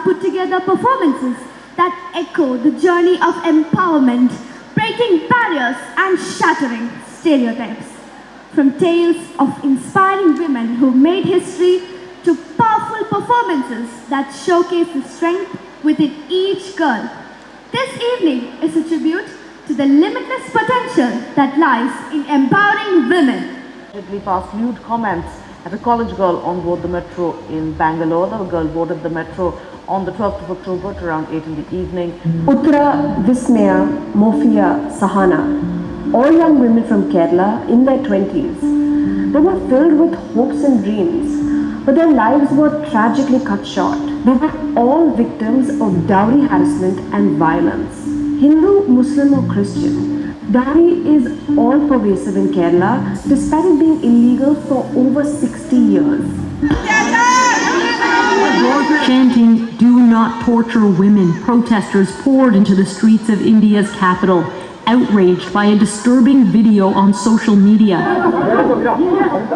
put together performances that echo the journey of empowerment, breaking barriers and shattering stereotypes. From tales of inspiring women who made history to powerful performances that showcase the strength within each girl. This evening is a tribute to the limitless potential that lies in empowering women. Passed lewd comments at a college girl on board the metro in Bangalore. The girl boarded the metro on the 12th of October at around 8 in the evening. Uttara, Vismaya, Mofia, Sahana, all young women from Kerala in their 20s. They were filled with hopes and dreams, but their lives were tragically cut short. They were all victims of dowry harassment and violence. Hindu, Muslim or Christian, dowry is all pervasive in Kerala despite it being illegal for over 60 years. Chanting, "Do not torture women," protesters poured into the streets of India's capital, outraged by a disturbing video on social media,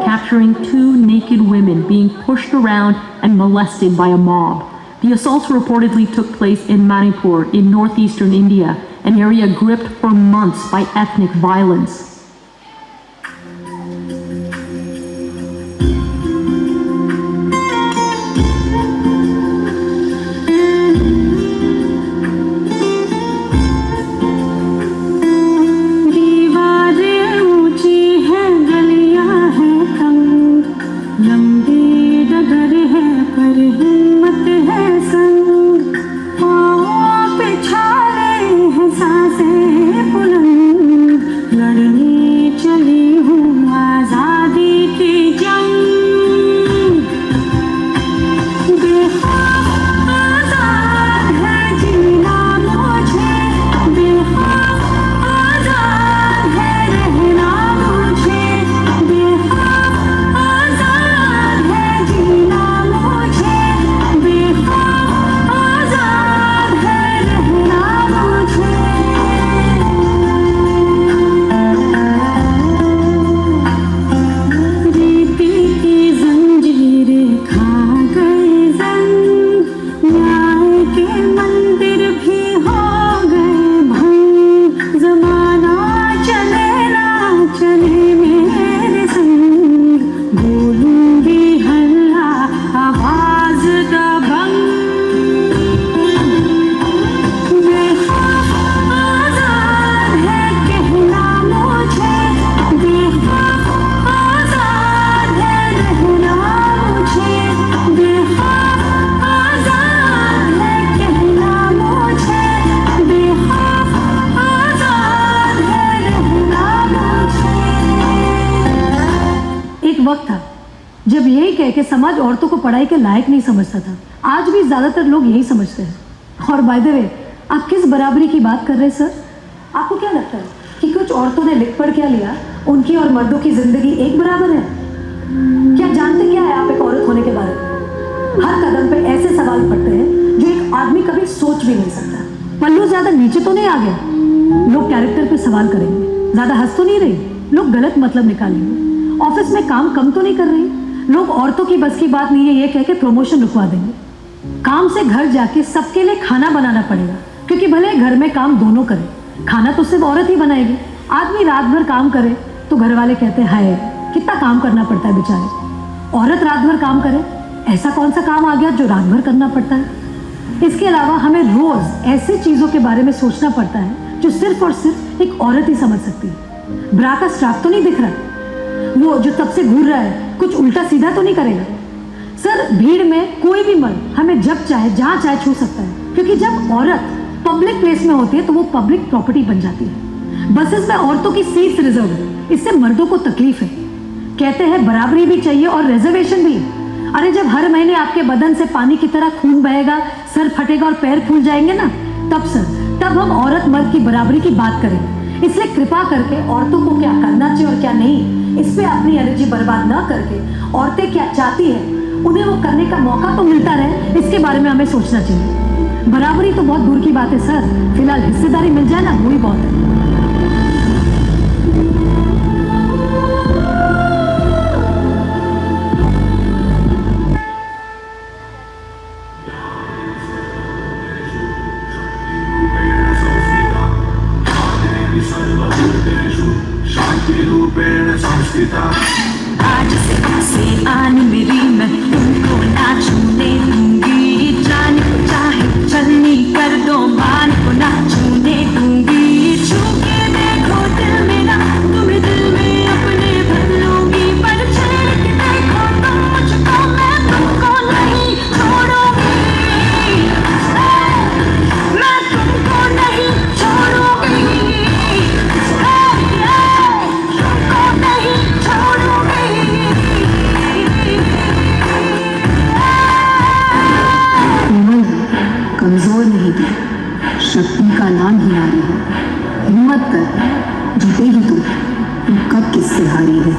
capturing two naked women being pushed around and molested by a mob. The assaults reportedly took place in Manipur in northeastern India, an area gripped for months by ethnic violence. वक्त था जब यही कह के समाज औरतों को पढ़ाई के लायक नहीं समझता था। आज भी ज़्यादातर लोग यही समझते हैं। और बाय द वे, आप किस बराबरी की बात कर रहे हैं सर? आपको क्या लगता है कि कुछ औरतों ने लिख पढ़ क्या लिया, उनकी और मर्दों की ज़िंदगी एक बराबर है? क्या जानते क्या है आप एक औरत होने के बारे में? हर कदम पे ऐसे सवाल पड़ते हैं जो एक आदमी कभी सोच भी नहीं सकता। पल्लू ज़्यादा नीचे तो नहीं आ गया, लोग कैरेक्टर पे सवाल करेंगे। ज़्यादा हंस तो नहीं रही, लोग गलत मतलब निकालेंगे। ऑफिस में काम कम तो नहीं कर रही, लोग औरतों की बस की बात नहीं है ये कह के प्रमोशन रुकवा देंगे। काम से घर जाके सबके लिए खाना बनाना पड़ेगा, क्योंकि भले घर में काम दोनों करें, खाना तो सिर्फ औरत ही बनाएगी। आदमी रात भर काम करे तो घर वाले कहते हैं हाय कितना काम करना पड़ता है बेचारे। औरत रात भर काम करे, ऐसा कौन सा काम आ गया जो रात भर करना पड़ता है? इसके अलावा हमें रोज ऐसी चीजों के बारे में सोचना पड़ता है जो सिर्फ और सिर्फ एक औरत ही समझ सकती है। ब्रा का स्ट्रैप तो नहीं दिख रहा, वो जो तब से घूर रहा है कुछ उल्टा सीधा तो नहीं करेगा? सर, भीड़ में कोई भी मर्द हमें जब चाहे जहाँ चाहे छू सकता है, क्योंकि जब औरत पब्लिक प्लेस में होती है तो वो पब्लिक प्रॉपर्टी बन जाती है। बसेस में औरतों की सीट्स रिजर्व है, इससे मर्दों को तकलीफ है। कहते हैं बराबरी भी चाहिए और रिजर्वेशन भी। अरे जब हर महीने आपके बदन से पानी की तरह खून बहेगा, सर फटेगा और पैर फूल जाएंगे ना, तब हम औरत मर्द की बराबरी की बात करेंगे। इसलिए कृपा करके औरतों को क्या करना चाहिए और क्या नहीं, इस पे अपनी एनर्जी बर्बाद ना करके औरतें क्या चाहती हैं उन्हें वो करने का मौका तो मिलता रहे, इसके बारे में हमें सोचना चाहिए। बराबरी तो बहुत दूर की बात है सर, फिलहाल हिस्सेदारी मिल जाए ना, वही बहुत है। आज से आन मेरी मैं तुमको ना छूने दूंगी, जान को चाहे चलनी कर दो मान को ना छूने दूंगी, छू के देखो दिल मेरा तुम्हें दिल में अपने भर लूंगी, पर छेड़ के देखो तुम मुझको मैं तुमको नहीं छोड़ूंगी, मैं तुमको नहीं छोड़ूंगी, तुमको नहीं छोड़ूंगी। कोमल है, कमजोर नहीं है, शक्ति का नाम ही नारी है, हिम्मत कर, जीतेगी तू कब किससे हारी है।